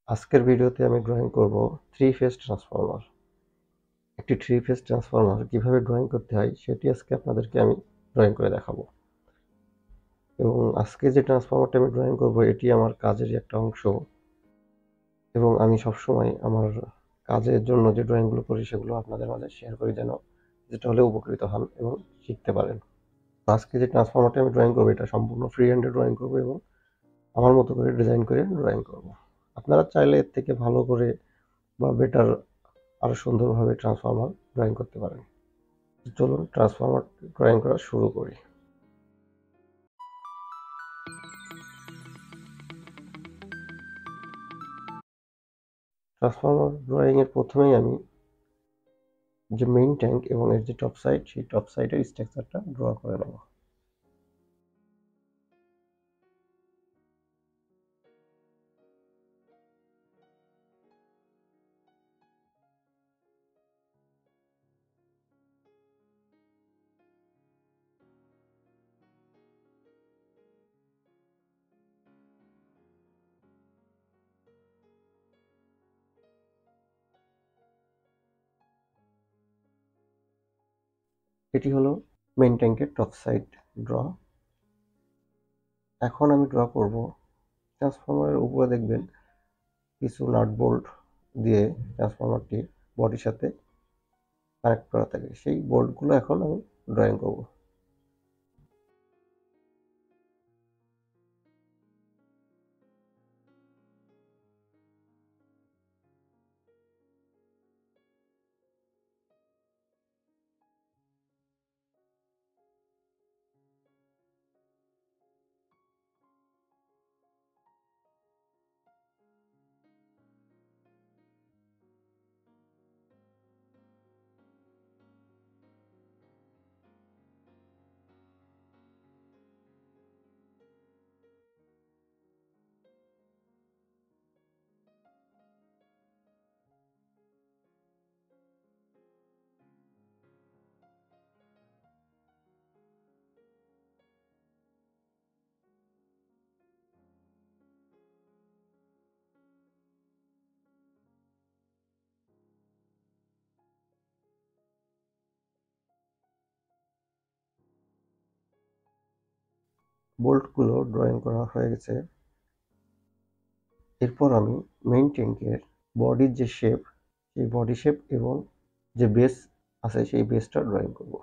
আজকের ভিডিওতে আমি ড্রয়িং করব থ্রি ফেজ ট্রান্সফরমার। একটি থ্রি ফেজ ট্রান্সফরমার কিভাবে ড্রয়িং করতে হয় সেটি আজকে আপনাদেরকে আমি ড্রয়িং করে দেখাবো। এবং আজকে যে ট্রান্সফরমারটা আমি ড্রয়িং করব এটি আমার কাজেরই একটা অংশ, এবং আমি সবসময় আমার কাজের জন্য যে ড্রয়িংগুলো করি সেগুলো আপনাদের মাঝে শেয়ার করি, যেন যেটা হলে উপকৃত হন এবং শিখতে পারেন। আজকে যে ট্রান্সফরমারটা আমি ড্রয়িং করবো এটা সম্পূর্ণ ফ্রি হ্যান্ডে ড্রয়িং করবো এবং আমার মতো করে ডিজাইন করে ড্রয়িং করব। আপনারা চাইলে এর থেকে ভালো করে বা বেটার আরো সুন্দরভাবে ট্রান্সফরমার ড্রয়িং করতে পারেন। চলুন ট্রান্সফরমার ড্রয়িং করা শুরু করি। ট্রান্সফরমার ড্রয়িং এর প্রথমেই আমি যে মেইন ট্যাঙ্ক এবং এর যে টপ সাইড, সেই টপ সাইডের স্ট্রাকচারটা ড্র করে নেব। এটি হলো মেইন ট্যাঙ্কের টপ সাইড ড্র। এখন আমি ড্র করব ট্রান্সফরমারের উপরে দেখবেন কিছু নাট বোল্ট দিয়ে ট্রান্সফরমারটির বডির সাথে কানেক্ট করা থাকে, সেই বোল্টগুলো এখন আমি ড্রয়িং করব। বোল্টগুলো ড্রয়িং করা হয়ে গেছে। এরপর আমি মেইন ট্যাঙ্কের বডির যে শেপ, সেই বডি শেপ এবং যে বেস আছে সেই বেসটা ড্রয়িং করব।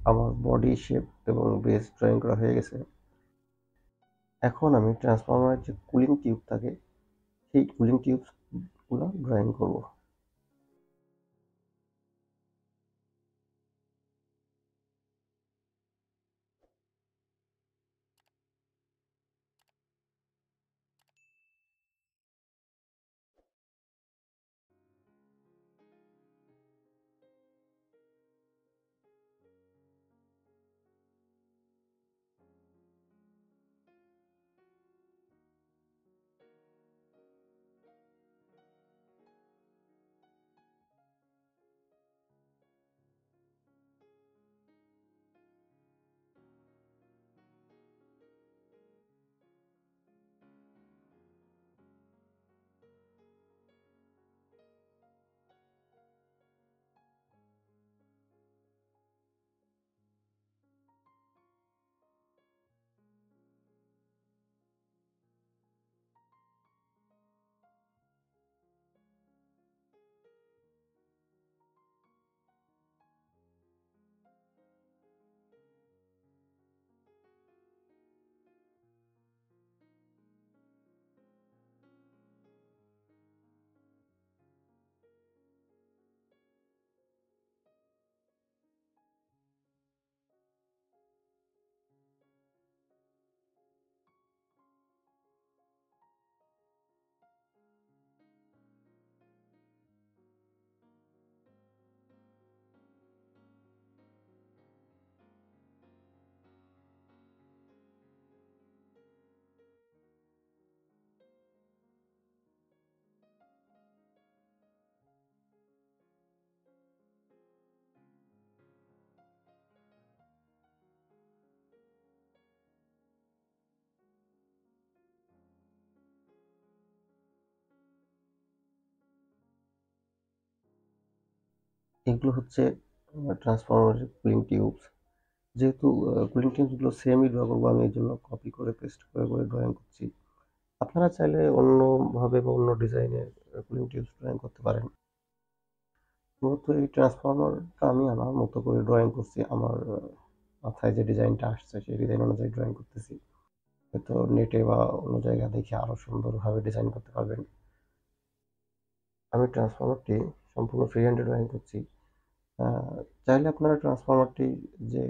আমার বডি শেপ এবং বেস ড্রয়িং করা হয়ে গেছে। এখন আমি ট্রান্সফরমারের যে কুলিং টিউব থাকে সেই কুলিং টিউবগুলো ড্রয়িং করব। এগুলো হচ্ছে ট্রান্সফরমারের কুলিং টিউবস। যেহেতু কুলিং টিউবসগুলো সেমই ড্র করবো, আমি এই জন্য কপি করে পেস্ট করে করে ড্রয়িং করছি। আপনারা চাইলে অন্যভাবে বা অন্য ডিজাইনের কুলিং টিউবস ড্রয়িং করতে পারেন। মূলত এই ট্রান্সফরমারটা আমি আমার মতো করে ড্রয়িং করছি। আমার মাথায় যে ডিজাইনটা আসছে সেই ডিজাইন অনুযায়ী ড্রয়িং করতেছি। হয়তো নেটে বা অন্য জায়গা দেখে আরও সুন্দরভাবে ডিজাইন করতে পারবেন। আমি ট্রান্সফরমারটি সম্পূর্ণ ফ্রি হ্যান্ডে ড্রয়িং করছি। চাইলে আপনারা ট্রান্সফরমারটি যে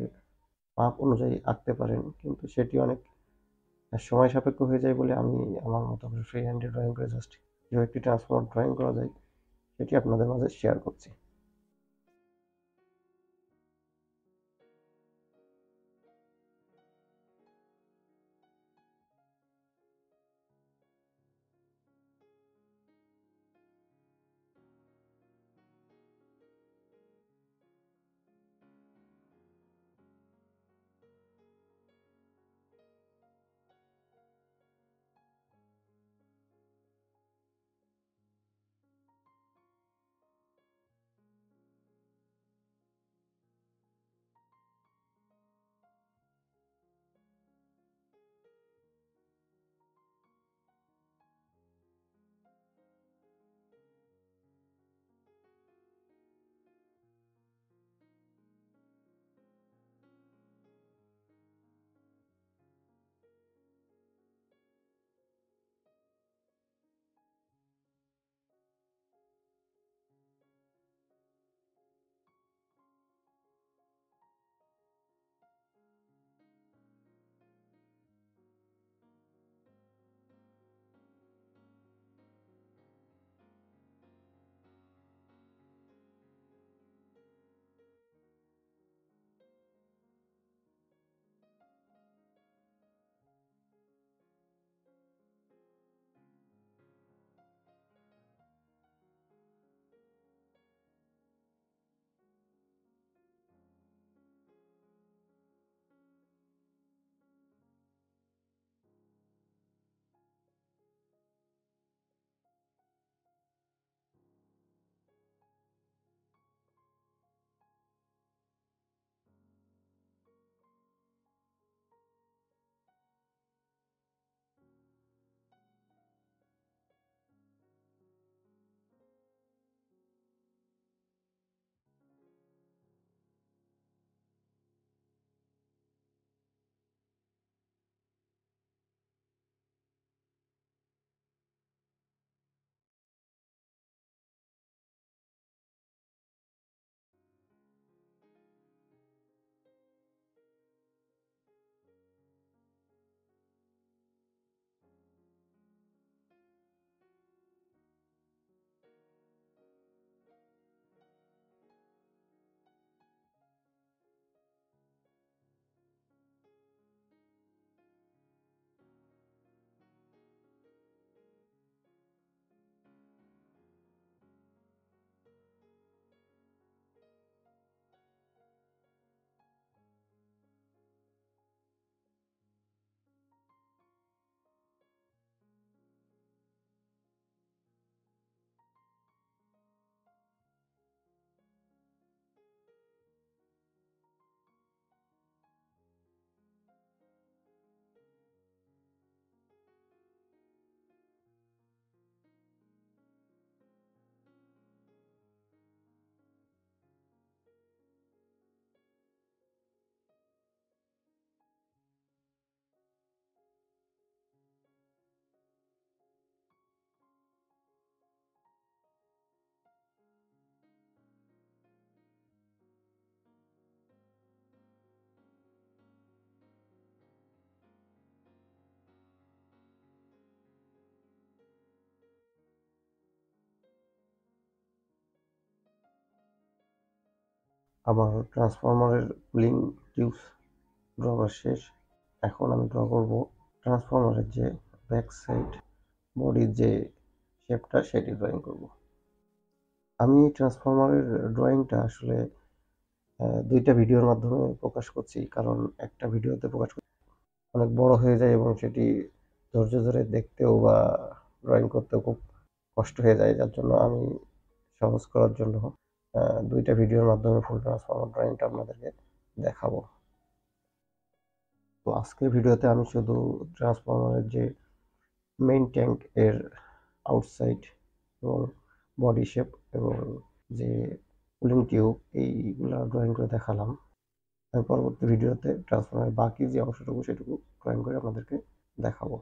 মাপ অনুযায়ী আঁকতে পারেন, কিন্তু সেটি অনেক সময় সাপেক্ষ হয়ে যায় বলে আমি আমার মতো করে ফ্রি হ্যান্ডে ড্রয়িং করে জাস্ট কীভাবে একটি ট্রান্সফরমার ড্রয়িং করা যায় সেটি আপনাদের মাঝে শেয়ার করছি। আমার ট্রান্সফরমারের কুলিং টিউবস ড্র করা শেষ। এখন আমি ড্র করব ট্রান্সফরমারের যে ব্যাক সাইড বডির যে শেপটা সেটি ড্রয়িং করব। আমি ট্রান্সফরমারের ড্রয়িংটা আসলে দুইটা ভিডিওর মাধ্যমে প্রকাশ করছি, কারণ একটা ভিডিওতে প্রকাশ করতে অনেক বড় হয়ে যায় এবং সেটি ধৈর্য ধরে দেখতেও বা ড্রয়িং করতেও খুব কষ্ট হয়ে যায়, যার জন্য আমি সহজ করার জন্য দুইটা ভিডিওর মাধ্যমে ফুল ট্রান্সফরমার ড্রয়িংটা আপনাদেরকে দেখাবো। তো আজকের ভিডিওতে আমি শুধু ট্রান্সফরমারের যে মেইন ট্যাঙ্ক এর আউটসাইড এবং বডি শেপ এবং যে কুলিং টিউব এইগুলা ড্রয়িং করে দেখালাম। আমি পরবর্তী ভিডিওতে ট্রান্সফরমারের বাকি যে অংশটুকু সেটুকু ড্রয়িং করে আপনাদেরকে দেখাবো।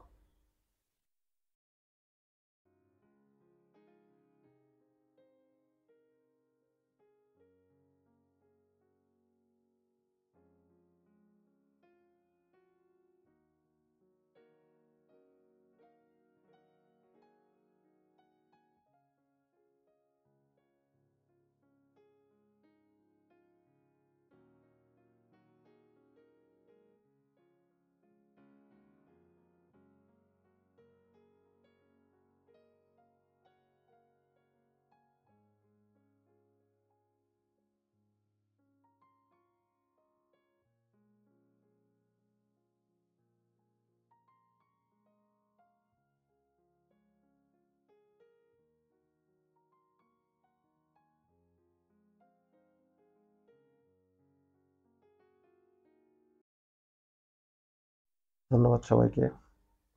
ধন্যবাদ সবাইকে,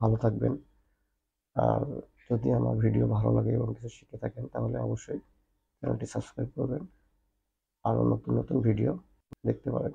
ভালো থাকবেন। আর যদি আমার ভিডিও ভালো লাগে এবং কিছু শিখে থাকেন তাহলে অবশ্যই চ্যানেলটি সাবস্ক্রাইব করবেন, আরও নতুন নতুন ভিডিও দেখতে পারেন।